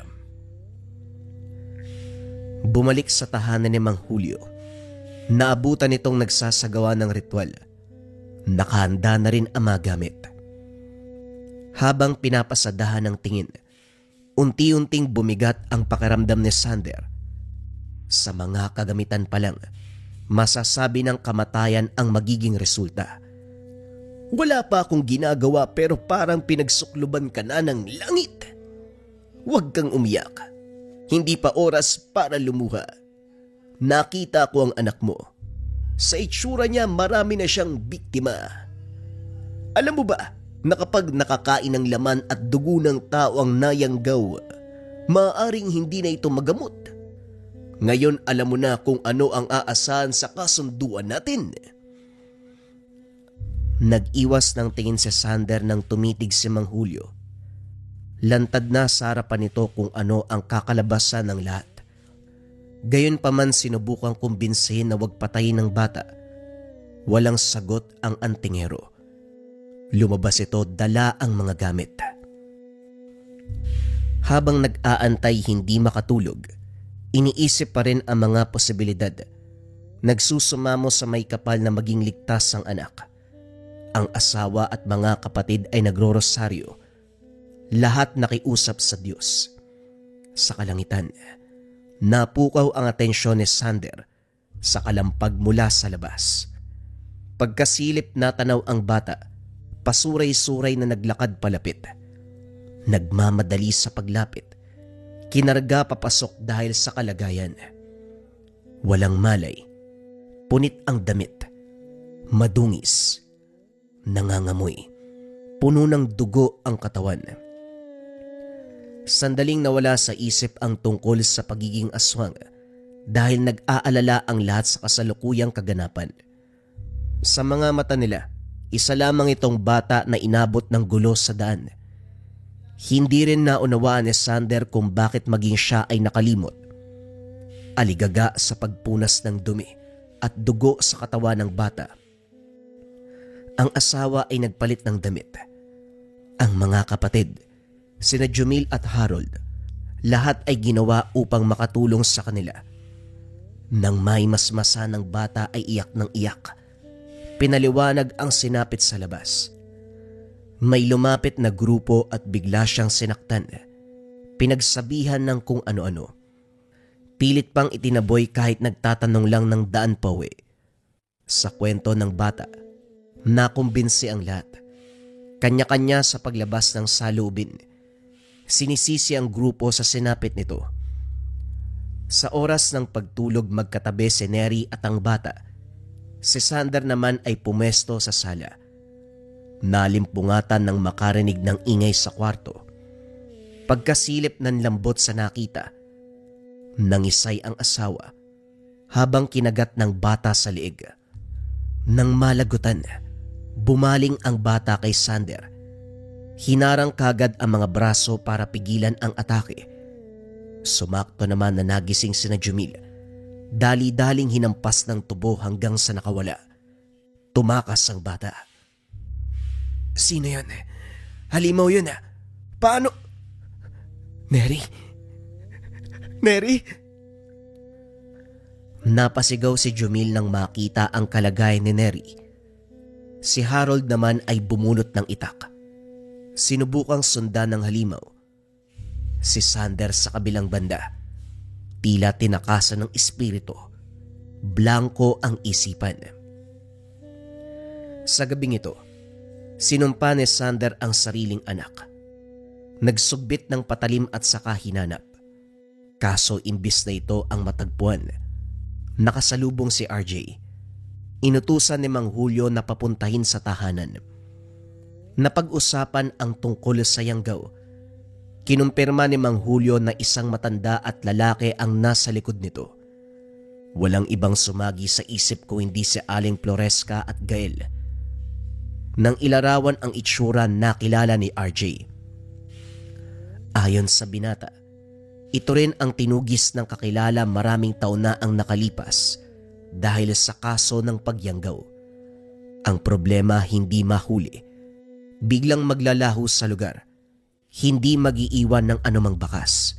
Bumalik sa tahanan ni Mang Julio. Naabutan itong nagsasagawa ng ritual. Nakahanda na rin ang mga gamit. Habang pinapasadahan ng tingin, unti-unting bumigat ang pakiramdam ni Sander. Sa mga kagamitan pa lang, masasabi ng kamatayan ang magiging resulta. Wala pa akong ginagawa pero parang pinagsukluban ka na ng langit. Huwag kang umiyak. Hindi pa oras para lumuha. Nakita ko ang anak mo. Sa itsura niya marami na siyang biktima. Alam mo ba na kapag nakakain ng laman at dugo ng tao ang nayanggaw, maaaring hindi na ito magamot. Ngayon alam mo na kung ano ang aasahan sa kasunduan natin. Nag-iwas ng tingin si Sander nang tumitig si Mang Julio. Lantad na sa harapan nito kung ano ang kakalabasan ng lahat. Gayunpaman sinubukang kumbinsihin na wag patayin ng bata. Walang sagot ang antingero. Lumabas ito dala ang mga gamit. Habang nag-aantay hindi makatulog, iniisip pa rin ang mga posibilidad. Nagsusumamo sa may kapal na maging ligtas ang anak. Ang asawa at mga kapatid ay nagro-rosaryo. Lahat nakiusap sa Diyos. Sa kalangitan, napukaw ang atensyon ni Sander sa kalampag mula sa labas. Pagkasilip natanaw ang bata, pasuray-suray na naglakad palapit. Nagmamadali sa paglapit. Kinarga papasok dahil sa kalagayan. Walang malay. Punit ang damit. Madungis, nangangamoy, puno ng dugo ang katawan. Sandaling nawala sa isip ang tungkol sa pagiging aswang dahil nag-aalala ang lahat sa kasalukuyang kaganapan. Sa mga mata nila, isa lamang itong bata na inabot ng gulo sa daan. Hindi rin naunawaan ni Sander kung bakit maging siya ay nakalimot. Aligaga sa pagpunas ng dumi at dugo sa katawan ng bata. Ang asawa ay nagpalit ng damit. Ang mga kapatid, sina Jumil at Harold, lahat ay ginawa upang makatulong sa kanila. Nang may masmasa ng bata ay iyak ng iyak. Pinaliwanag ang sinapit sa labas. May lumapit na grupo at bigla siyang sinaktan. Pinagsabihan ng kung ano-ano. Pilit pang itinaboy kahit nagtatanong lang ng daan pauwi. Sa kwento ng bata, nakumbinsi ang lahat. Kanya-kanya sa paglabas ng salubin. Sinisisi ang grupo sa sinapit nito. Sa oras ng pagtulog magkatabi si Neri at ang bata, si Sander naman ay pumesto sa sala. Nalimpungatan ng makarinig ng ingay sa kwarto. Pagkasilip ng lambot sa nakita, nangisay ang asawa habang kinagat ng bata sa liig. Nang malagutan, bumaling ang bata kay Sander. Hinarang kagad ang mga braso para pigilan ang atake. Sumakto naman na nagising sina Jumil. Dali-daling hinampas ng tubo hanggang sa nakawala. Tumakas ang bata. Sino yun? Halimaw yun ah. Paano? Neri? Neri? Napasigaw si Jumil nang makita ang kalagayan ni Neri. Si Harold naman ay bumulot ng itak. Sinubukang sundan ng halimaw. Si Sander sa kabilang banda, tila tinakasan ng espiritu. Blanko ang isipan. Sa gabing ito, sinumpa ni Sander ang sariling anak. Nagsugbit ng patalim at saka hinanap. Kaso imbis na ito ang matagpuan, nakasalubong si RJ. Inutusan ni Mang Julio na papuntahin sa tahanan. Napag-usapan ang tungkol sa Yanggaw. Kinumpirma ni Mang Julio na isang matanda at lalaki ang nasa likod nito. Walang ibang sumagi sa isip ko hindi si Aling Floresca at Gael. Nang ilarawan ang itsura nakilala ni RJ. Ayon sa binata, ito rin ang tinugis ng kakilala maraming taon na ang nakalipas dahil sa kaso ng pagyanggaw. Ang problema hindi mahuli. Biglang maglalaho sa lugar. Hindi mag-iiwan ng anumang bakas.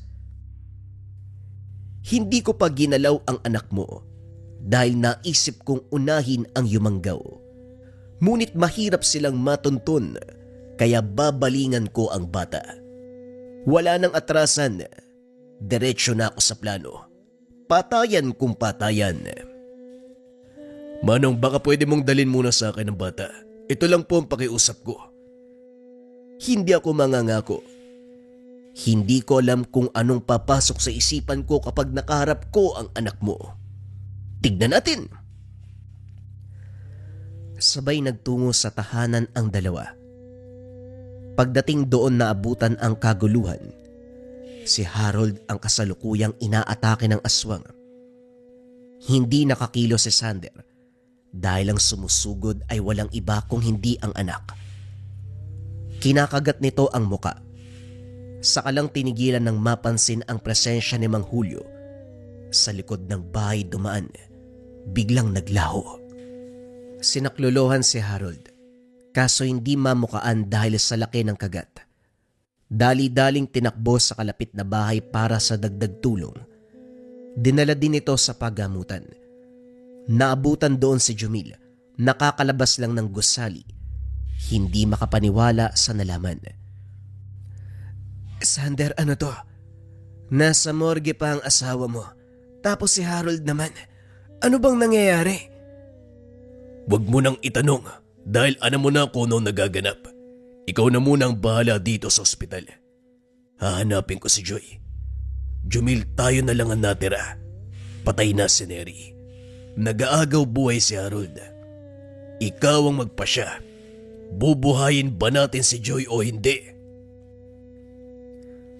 Hindi ko pa ginalaw ang anak mo dahil naisip kong unahin ang yumanggaw. Ngunit mahirap silang matuntun kaya babalingan ko ang bata. Wala nang atrasan. Diretso na ako sa plano. Patayan kung patayan. Manong, baka pwede mong dalin muna sa akin ang bata. Ito lang po ang pakiusap ko. Hindi ako mangangako. Hindi ko alam kung anong papasok sa isipan ko kapag nakaharap ko ang anak mo. Tignan natin. Sabay nagtungo sa tahanan ang dalawa. Pagdating doon naabutan ang kaguluhan. Si Harold ang kasalukuyang inaatake ng aswang. Hindi nakakilo si Sander dahil ang sumusugod ay walang iba kung hindi ang anak. Kinakagat nito ang muka. Saka lang tinigilan ng mapansin ang presensya ni Mang Julio. Sa likod ng bahay dumaan, biglang naglaho. Sinaklolohan si Harold, kaso hindi mamukaan dahil sa laki ng kagat. Dali-daling tinakbo sa kalapit na bahay para sa dagdag tulong. Dinala din ito sa pagamutan. Naabutan doon si Jumil, nakakalabas lang ng gusali. Hindi makapaniwala sa nalaman. Sander, ano to? Nasa morgue pa ang asawa mo. Tapos si Harold naman. Ano bang nangyayari? Huwag mo nang itanong dahil alam mo na kung ano nagaganap. Ikaw na muna ang bahala dito sa ospital. Hahanapin ko si Joy. Jumil, tayo na lang ang natira. Patay na si Neri. Nag-aagaw buhay si Harold. Ikaw ang magpasya. Bubuhayin ba natin si Joy o hindi?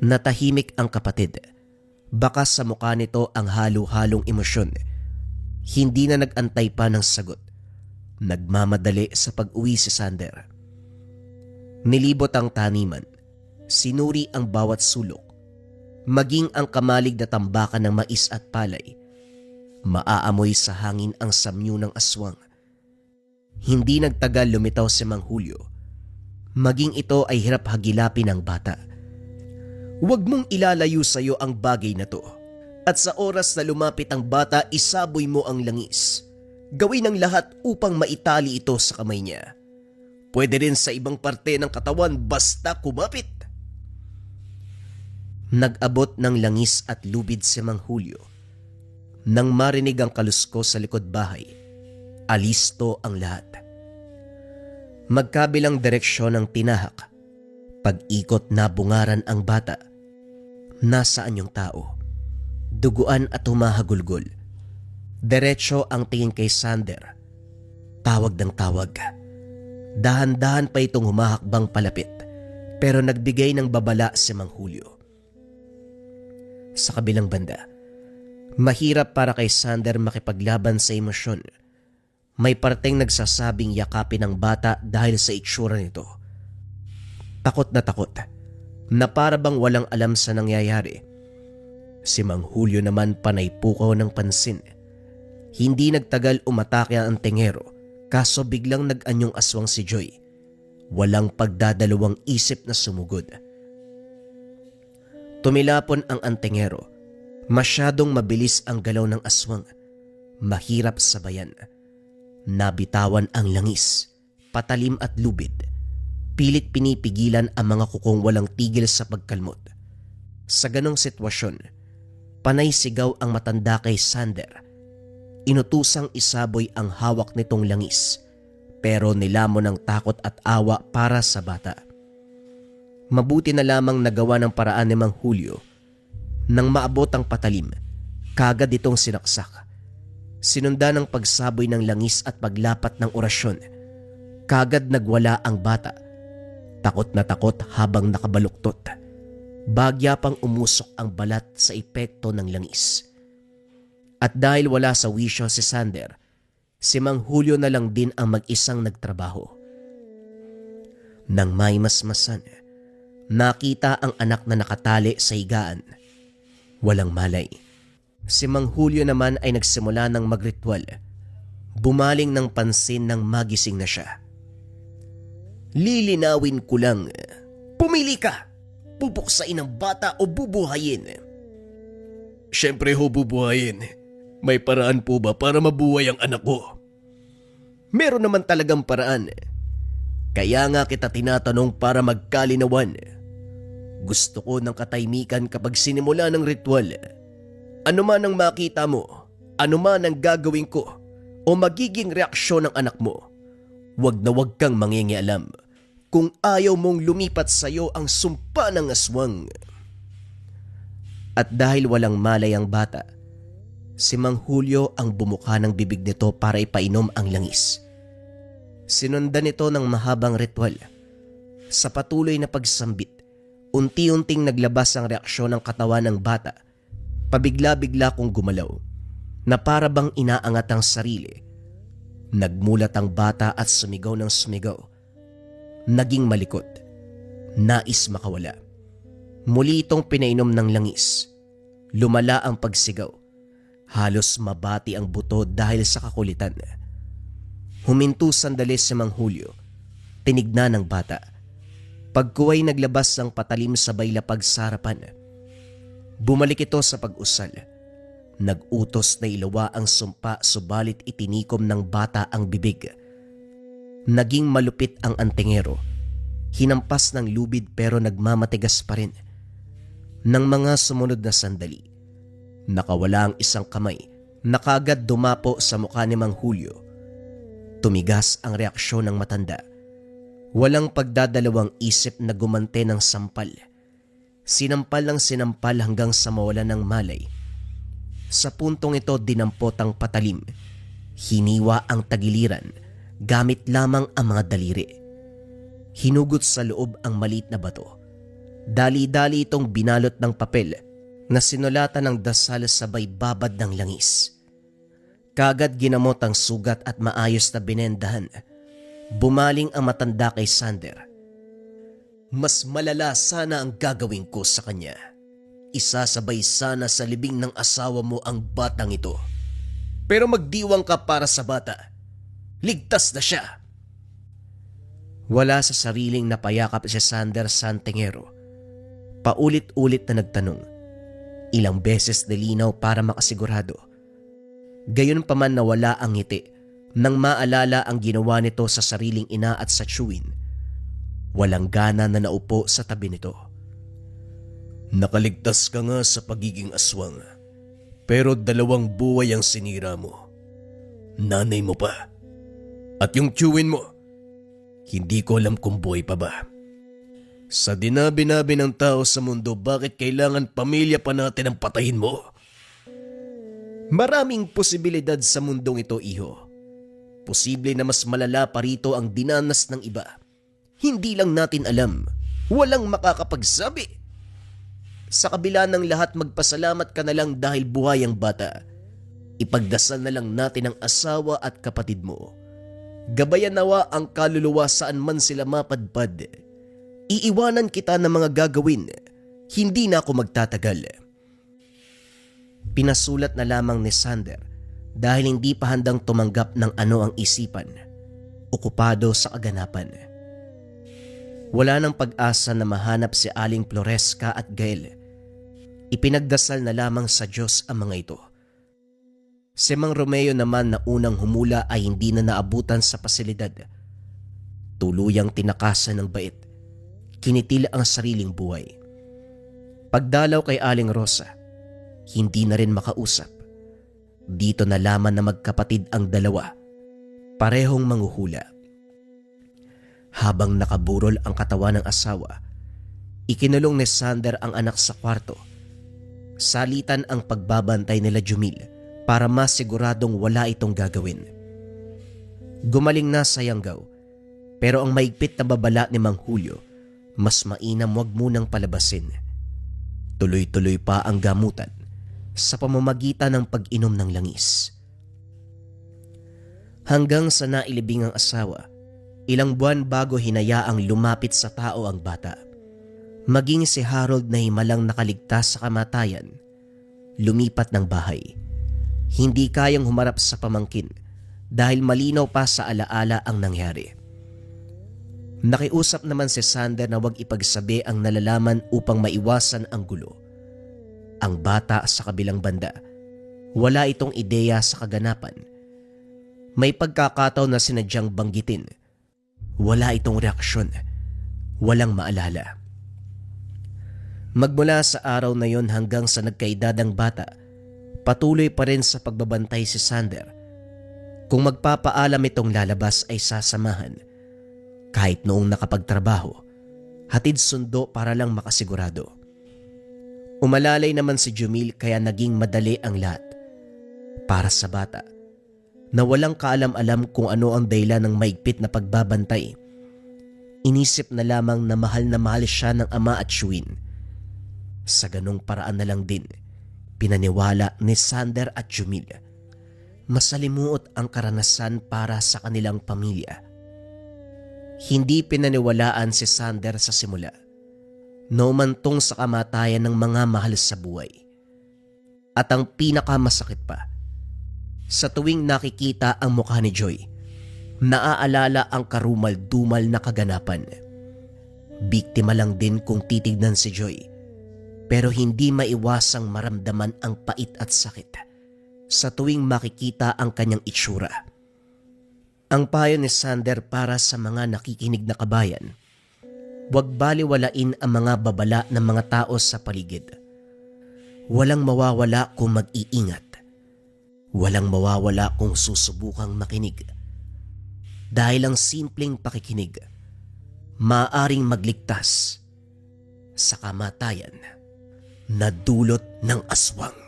Natahimik ang kapatid. Baka sa mukha nito ang halo-halong emosyon. Hindi na nag-antay pa ng sagot. Nagmamadali sa pag-uwi si Sander. Nilibot ang taniman. Sinuri ang bawat sulok. Maging ang kamalig na tambakan ng mais at palay. Maaamoy sa hangin ang samyu ng aswang. Hindi nagtagal lumitaw si Mang Julio. Maging ito ay hirap hagilapin ng bata. Huwag mong ilalayo sa iyo ang bagay na to. At sa oras na lumapit ang bata, isaboy mo ang langis. Gawin ang lahat upang maitali ito sa kamay niya. Pwede rin sa ibang parte ng katawan basta kumapit. Nag-abot ng langis at lubid si Mang Julio. Nang marinig ang kalusko sa likod bahay, alisto ang lahat. Magkabilang direksyon ang tinahak. Pag-ikot na bungaran ang bata. Nasaan yung tao? Duguan at humahagulgol. Diretso ang tingin kay Sander. Tawag ng tawag. Dahan-dahan pa itong humahakbang palapit, pero nagbigay ng babala si Mang Julio. Sa kabilang banda, mahirap para kay Sander makipaglaban sa emosyon. May parteng nagsasabing yakapin ang bata dahil sa itsura nito. Takot na para bang walang alam sa nangyayari. Si Mang Julio naman panay pukaw ng pansin. Hindi nagtagal umatake ang tengero, kaso biglang nag-anyong aswang si Joy. Walang pagdadalawang isip na sumugod. Tumilapon ang antengero. Masyadong mabilis ang galaw ng aswang. Mahirap sabayan. Nabitawan ang langis, patalim at lubid. Pilit pinipigilan ang mga kukong walang tigil sa pagkalmot. Sa ganong sitwasyon, panay sigaw ang matanda kay Sander. Inutusang isaboy ang hawak nitong langis, pero nilamon ng takot at awa para sa bata. Mabuti na lamang nagawa ng paraan ni Mang Julio. Nang maabot ang patalim, kagad itong sinaksak. Sinundan ng pagsaboy ng langis at paglapat ng orasyon. Kagad nagwala ang bata. Takot na takot habang nakabaluktot. Bagya pang umusok ang balat sa epekto ng langis. At dahil wala sa wisyo si Sander, si Mang Julio na lang din ang mag-isang nagtrabaho. Nang may masmasan, nakita ang anak na nakatali sa higaan. Walang malay. Si Mang Julio naman ay nagsimula ng magritual. Bumaling ng pansin nang magising na siya. Lilinawin ko lang. Pumili ka. Pupuksain ang bata o bubuhayin? Siyempre ho bubuhayin. May paraan po ba para mabuhay ang anak ko? Meron naman talagang paraan. Kaya nga kita tinatanong para magkalinawan. Gusto ko ng katahimikan kapag sinimula ng ritual. Ano man ang makita mo, ano man ang gagawin ko, o magiging reaksyon ng anak mo, wag na wag kang mangingialam kung ayaw mong lumipat sa'yo ang sumpa ng aswang. At dahil walang malay ang bata, si Mang Julio ang bumuka ng bibig nito para ipainom ang langis. Sinundan ito ng mahabang ritual. Sa patuloy na pagsambit, unti-unting naglabas ang reaksyon ng katawan ng bata. Pabigla-bigla kong gumalaw, na para bang inaangat ang sarili. Nagmulat ang bata at sumigaw ng sumigaw. Naging malikot. Nais makawala. Muli itong pinainom ng langis. Lumala ang pagsigaw. Halos mabati ang buto dahil sa kakulitan. Huminto sandali si Mang Julio. Tinignan ng bata. Pagkuway naglabas ng patalim sabay lapag sa harapan. Bumalik ito sa pag-usal. Nag-utos na ilawa ang sumpa subalit itinikom ng bata ang bibig. Naging malupit ang antengero. Hinampas ng lubid pero nagmamatigas pa rin. Nang mga sumunod na sandali, nakawala ang isang kamay na kagad dumapo sa mukha ni Mang Julio. Tumigas ang reaksyon ng matanda. Walang pagdadalawang isip na gumante ng sampal. Sinampal ng sinampal hanggang sa mawala ng malay. Sa puntong ito dinampot ang patalim. Hiniwa ang tagiliran. gamit lamang ang mga daliri. Hinugot sa loob ang maliit na bato. Dali-dali itong binalot ng papel na sinulatan ng dasal sabay babad ng langis. Kagad ginamot ang sugat at maayos na binendahan. Bumaling ang matanda kay Sander. Mas malala sana ang gagawin ko sa kanya. Isasabay sana sa libing ng asawa mo ang batang ito. Pero magdiwang ka para sa bata. Ligtas na siya. Wala sa sariling napayakap si Sander Santingero. Paulit-ulit na nagtanong. Ilang beses nilinaw para makasigurado. Gayon pa man nawala ang ngiti nang maalala ang ginawa nito sa sariling ina at sa Chewin. Walang gana na naupo sa tabi nito. Nakaligtas ka nga sa pagiging aswang. Pero 2 buhay ang sinira mo. Nanay mo pa. At yung Chewin mo, hindi ko alam kung buhay pa ba. Sa dinabi-nabi ng tao sa mundo, bakit kailangan pamilya pa natin ang patayin mo? Maraming posibilidad sa mundong ito, iho. Posible na mas malala pa rito ang dinanas ng iba. Hindi lang natin alam. Walang makakapagsabi. Sa kabila ng lahat, magpasalamat ka na lang dahil buhay ang bata. Ipagdasal na lang natin ang asawa at kapatid mo. Gabayan nawa ang kaluluwa saan man sila mapadpad. Iiwanan kita ng mga gagawin. Hindi na ako magtatagal. Pinasulat na lamang ni Sander dahil hindi pa handang tumanggap ng ano ang isipan. Okupado sa kaganapan. Wala nang pag-asa na mahanap si Aling Floresca at Gael. Ipinagdasal na lamang sa Diyos ang mga ito. Si Mang Romeo naman na unang humula ay hindi na naabutan sa pasilidad. Tuluyang tinakasan ng bait. Kinitil ang sariling buhay. Pagdalaw kay Aling Rosa, hindi na rin makausap. Dito na laman na magkapatid ang dalawa, parehong manghuhula. Habang nakaburol ang katawan ng asawa, ikinulong ni Sander ang anak sa kwarto. Salitan ang pagbabantay nila Jumil para masiguradong wala itong gagawin. Gumaling na sa Yanggaw, pero ang maigpit na babala ni Mang Julio, mas mainam wag munang palabasin. Tuloy-tuloy pa ang gamutan sa pamamagitan ng pag-inom ng langis. Hanggang sa nailibing ang asawa, ilang buwan bago hinayaang lumapit sa tao ang bata. Maging si Harold na himalang nakaligtas sa kamatayan, lumipat ng bahay. Hindi kayang humarap sa pamangkin dahil malinaw pa sa alaala ang nangyari. Nakiusap naman si Sander na wag ipagsabi ang nalalaman upang maiwasan ang gulo. Ang bata sa kabilang banda, wala itong ideya sa kaganapan. May pagkakataon na sinadyang banggitin. Wala itong reaksyon. Walang maalala. Magmula sa araw na yon hanggang sa nagkaedadang bata, patuloy pa rin sa pagbabantay si Sander. Kung magpapaalam itong lalabas ay sasamahan. Kahit noong nakapagtrabaho, hatid sundo para lang makasigurado. Umalalay naman si Jumil kaya naging madali ang lahat. Para sa bata, na walang kaalam-alam kung ano ang dahilan ng maigpit na pagbabantay, inisip na lamang na mahal siya ng ama at Chewin. Sa ganong paraan na lang din, pinaniwala ni Sander at Jumil. Masalimuot ang karanasan para sa kanilang pamilya. Hindi pinaniwalaan si Sander sa simula. Naumantong sa kamatayan ng mga mahal sa buhay. At ang pinakamasakit pa, sa tuwing nakikita ang mukha ni Joy, naaalala ang karumal-dumal na kaganapan. Biktima lang din kung titignan si Joy, pero hindi maiwasang maramdaman ang pait at sakit sa tuwing makikita ang kanyang itsura. Ang payo ni Sander para sa mga nakikinig na kabayan, huwag baliwalain ang mga babala ng mga tao sa paligid. Walang mawawala kung mag-iingat. Walang mawawala kung susubukang makinig. Dahil ang simpleng pakikinig, maaaring magligtas sa kamatayan na dulot ng aswang.